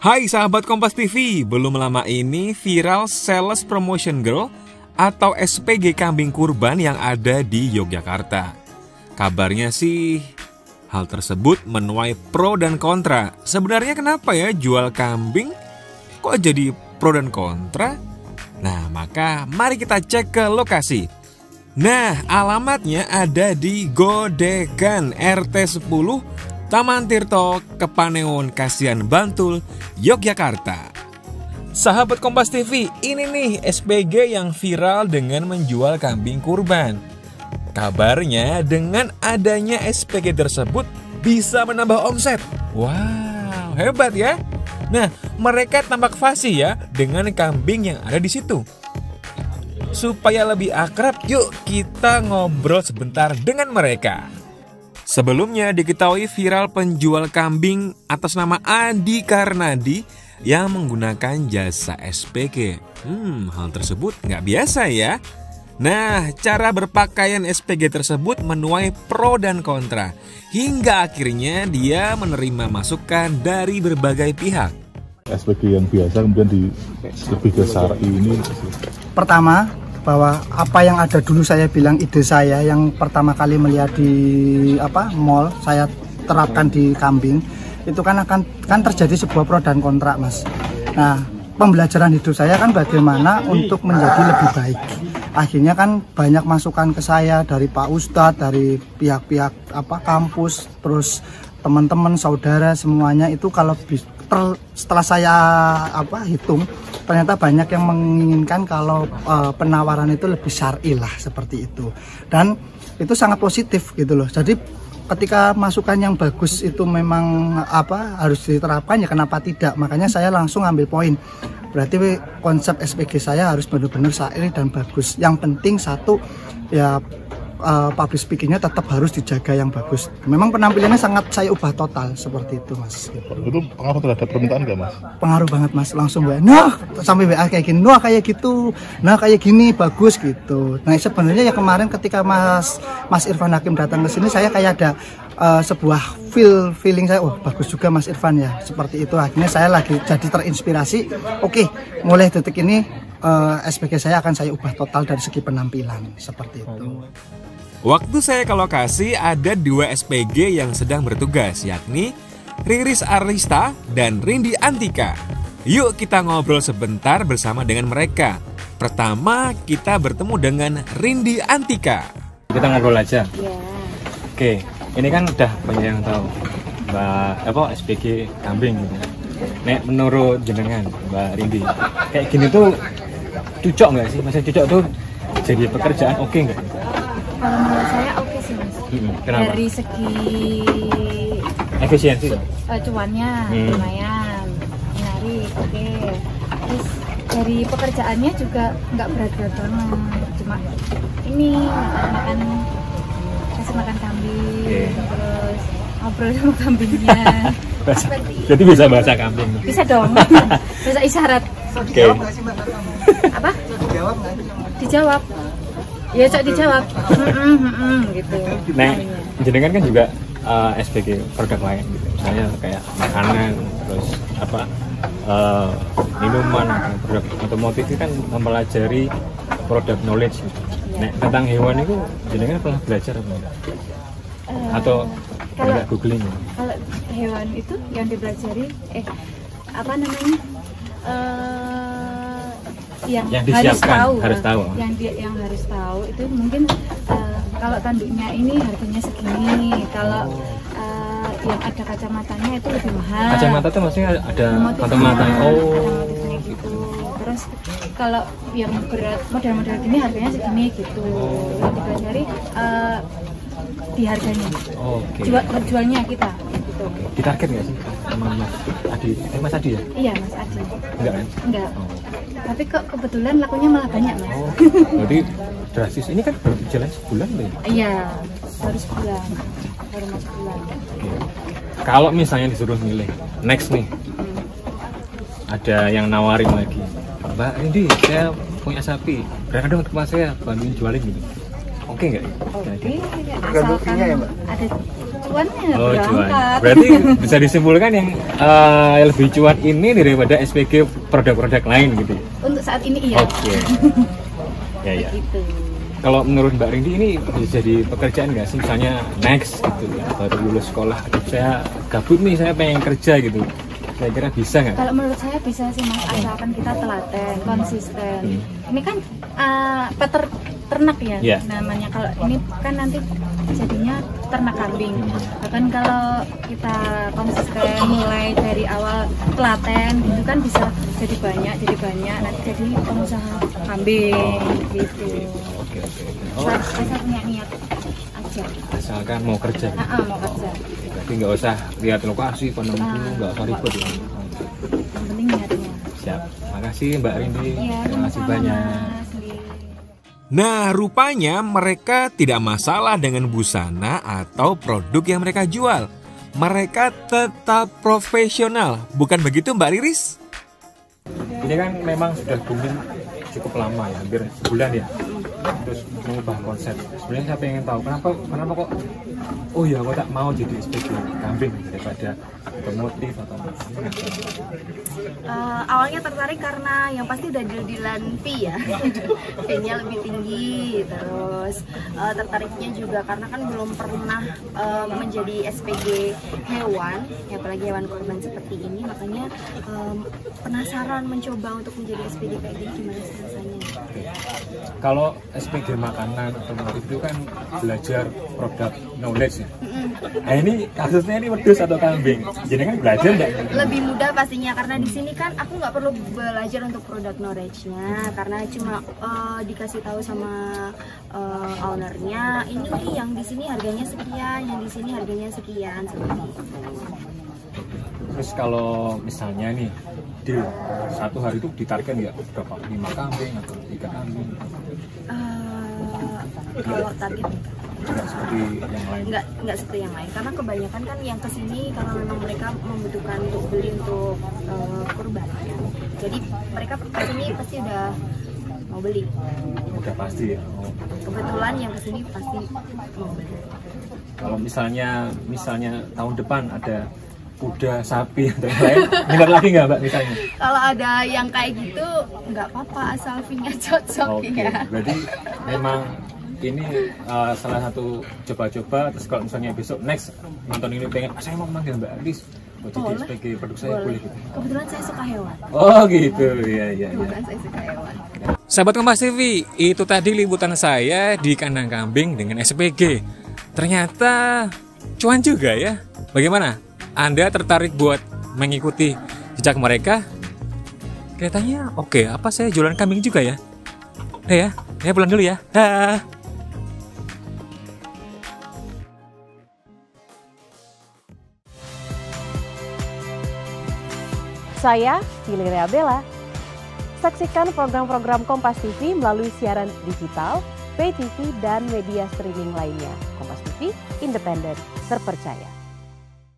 Hai sahabat Kompas TV, belum lama ini viral Sales Promotion Girl atau SPG kambing kurban yang ada di Yogyakarta. Kabarnya sih hal tersebut menuai pro dan kontra. Sebenarnya kenapa ya jual kambing kok jadi pro dan kontra? Nah, maka mari kita cek ke lokasi. Nah, alamatnya ada di Godegan RT 10 Taman Tirto, Kepanewon, Kasihan, Bantul, Yogyakarta. Sahabat Kompas TV, ini nih SPG yang viral dengan menjual kambing kurban. Kabarnya dengan adanya SPG tersebut bisa menambah omset. Wow, hebat ya. Nah, mereka tampak fasih ya dengan kambing yang ada di situ. Supaya lebih akrab, yuk kita ngobrol sebentar dengan mereka. Sebelumnya diketahui viral penjual kambing atas nama Adi Karnadi yang menggunakan jasa SPG. Hal tersebut nggak biasa ya. Nah, cara berpakaian SPG tersebut menuai pro dan kontra. Hingga akhirnya dia menerima masukan dari berbagai pihak. SPG yang biasa kemudian lebih ke syar'i ini. Pertama, bahwa apa yang ada dulu saya bilang ide saya yang pertama kali melihat di mall saya terapkan di kambing itu kan terjadi sebuah pro dan kontra, Mas. Nah, pembelajaran hidup saya kan bagaimana untuk menjadi lebih baik. Akhirnya kan banyak masukan ke saya dari Pak Ustadz, dari pihak-pihak kampus, terus teman-teman, saudara semuanya itu kalau setelah saya hitung ternyata banyak yang menginginkan kalau penawaran itu lebih syar'i lah seperti itu, dan itu sangat positif gitu loh. Jadi ketika masukan yang bagus itu memang harus diterapkan, ya kenapa tidak. Makanya saya langsung ambil poin, berarti konsep SPG saya harus benar-benar syar'i dan bagus. Yang penting satu ya public speakingnya tetap harus dijaga yang bagus. Memang penampilannya sangat saya ubah total seperti itu, Mas. Itu pengaruh terhadap permintaan nggak, Mas? Pengaruh banget, Mas. Langsung WA, sampai WA kayak gini, kayak gitu, kayak gini bagus gitu. Nah, sebenarnya ya kemarin ketika Mas Irfan Hakim datang ke sini, saya kayak ada sebuah feeling saya, bagus juga Mas Irfan ya, seperti itu. Akhirnya saya lagi jadi terinspirasi. Oke, mulai detik ini SPG saya akan saya ubah total dari segi penampilan seperti itu. Waktu saya ke lokasi ada 2 SPG yang sedang bertugas, yakni Riris Arista dan Rindi Antika. Yuk kita ngobrol sebentar bersama dengan mereka. Pertama kita bertemu dengan Rindi Antika. Kita ngobrol aja. Ya. Oke, ini kan udah banyak yang tahu Mbak SPG kambing gitu. Nek menurut jenengan Mbak Rindi, kayak gini tuh cocok nggak sih? Maksudnya cocok tuh jadi pekerjaan oke nggak? Kalau menurut saya oke sih, Mas. Kenapa? Dari segi efisiensi, cuannya lumayan menarik, oke. Terus dari pekerjaannya juga nggak berat-berat banget, cuma ini kasih makan kambing, terus ngobrol sama kambingnya. Jadi bisa bahasa kambing? Bisa dong, bisa isyarat. Oke. Apa? Dijawab. Ya cok dijawab. Gitu. Nah, jenengan kan juga SPG produk lain gitu. Misalnya kayak makanan, terus minuman, produk otomotif itu kan mempelajari produk knowledge gitu. Nah, tentang hewan itu jenengan pernah belajar apa enggak? Atau Kalau googling? Kalau hewan itu yang dipelajari yang disiapkan, harus tahu. Yang harus tahu itu mungkin kalau tanduknya ini harganya segini, kalau yang ada kacamatanya itu lebih mahal. Kacamata itu maksudnya ada kacamata. Motifnya gitu. Terus kalau yang berat model-model gini harganya segini gitu. Yang dipelajari di harganya. Oke. Jualnya kita gitu. Ditarget nggak sih sama Mas Adi? Mas Adi ya? Iya, Mas Adi. Enggak kan? Enggak. Tapi kok kebetulan lakunya malah banyak, Mas. Berarti drastis. Ini kan baru jalan sebulan loh ya? Iya, baru sebulan. Baru mau sebulan. Kalau misalnya disuruh milih next nih, ada yang nawarin lagi, Mbak Rindi, saya punya sapi, berapa dong tempat saya bantuin jualin gitu. Oke nggak? Oke, asalkan ya, Mbak? ada cuannya Oh, cuan. berangkat. Berarti bisa disimpulkan yang lebih cuan ini daripada SPG produk-produk lain gitu ya? Untuk saat ini iya. Oke. Ya, ya. Gitu. Kalau menurut Mbak Rindi ini bisa jadi pekerjaan nggak sih? Misalnya next gitu ya, baru lulus sekolah, saya gabut nih, saya pengen kerja gitu. Saya kira bisa nggak? Kalau menurut saya bisa sih Mas, asalkan kita telaten, konsisten. Ini kan peternak ya Yeah. namanya. Kalau ini kan nanti jadinya ternak kambing. Bahkan kalau kita konsisten mulai dari awal telaten itu kan bisa jadi banyak, nanti jadi pengusaha kambing gitu. Oke. Asal punya niat aja. Asalkan mau kerja. Mau kerja. Berarti nggak usah lihat lokasi, penemu, nggak usah ribet ya. Yang penting niatnya. Siap. Makasih Mbak Rindi. Iya, Terima kasih sama-sama, banyak. Mas. Nah, rupanya mereka tidak masalah dengan busana atau produk yang mereka jual. Mereka tetap profesional, bukan begitu Mbak Riris? Ini kan memang sudah booming cukup lama ya, hampir sebulan ya. Terus mengubah konsep. Sebenarnya saya pengen tahu kenapa kok oh ya kok tak mau jadi SPG kambing daripada otomotif atau awalnya tertarik karena yang pasti udah deal-dealan fee ya. Fee-nya lebih tinggi. Terus tertariknya juga karena kan belum pernah menjadi SPG hewan, ya apalagi hewan kurban seperti ini, makanya penasaran mencoba untuk menjadi SPG kayak gini, gimana sih rasanya. kalau SPG makanan otomotif itu kan belajar produk knowledge ya. Nah ini kasusnya ini wedhus atau kambing, jadi kan belajar nggak? Lebih mudah pastinya karena di sini kan aku nggak perlu belajar untuk produk knowledge-nya karena cuma dikasih tahu sama ownernya ini yang di sini harganya sekian, yang di sini harganya sekian seperti itu. Terus kalau misalnya nih di satu hari itu ditargetkan ya berapa? 5 kambing atau 3 kambing? Kalau target Tidak seperti yang lain. nggak seperti yang lain karena kebanyakan kan yang kesini karena memang mereka membutuhkan untuk beli untuk kurban ya. Jadi mereka kesini pasti udah mau beli. Udah pasti ya. Oh. Kebetulan yang kesini pasti mau beli. Kalau misalnya tahun depan ada kuda, sapi atau yang lain, minat lagi nggak Mbak misalnya? Kalau ada yang kayak gitu nggak apa-apa asal fee-nya cocok Oke, ya. berarti memang ini salah satu coba-coba. Terus kalau misalnya besok next nonton ini pengen, saya mau manggil Mbak Aris buat jadi Boleh. SPG produk saya boleh gitu. Kebetulan saya suka hewan. Oh gitu, iya. Kebetulan saya suka hewan. Sahabat Kompas TV, itu tadi liputan saya di kandang kambing dengan SPG. Ternyata cuan juga ya. Bagaimana? Anda tertarik buat mengikuti jejak mereka? Kelihatannya oke. Apa saya jualan kambing juga ya? Ya, saya pulang dulu ya. Dah. Saya Valeria Bella. Saksikan program-program Kompas TV melalui siaran digital, pay TV, dan media streaming lainnya. Kompas TV, independen, terpercaya.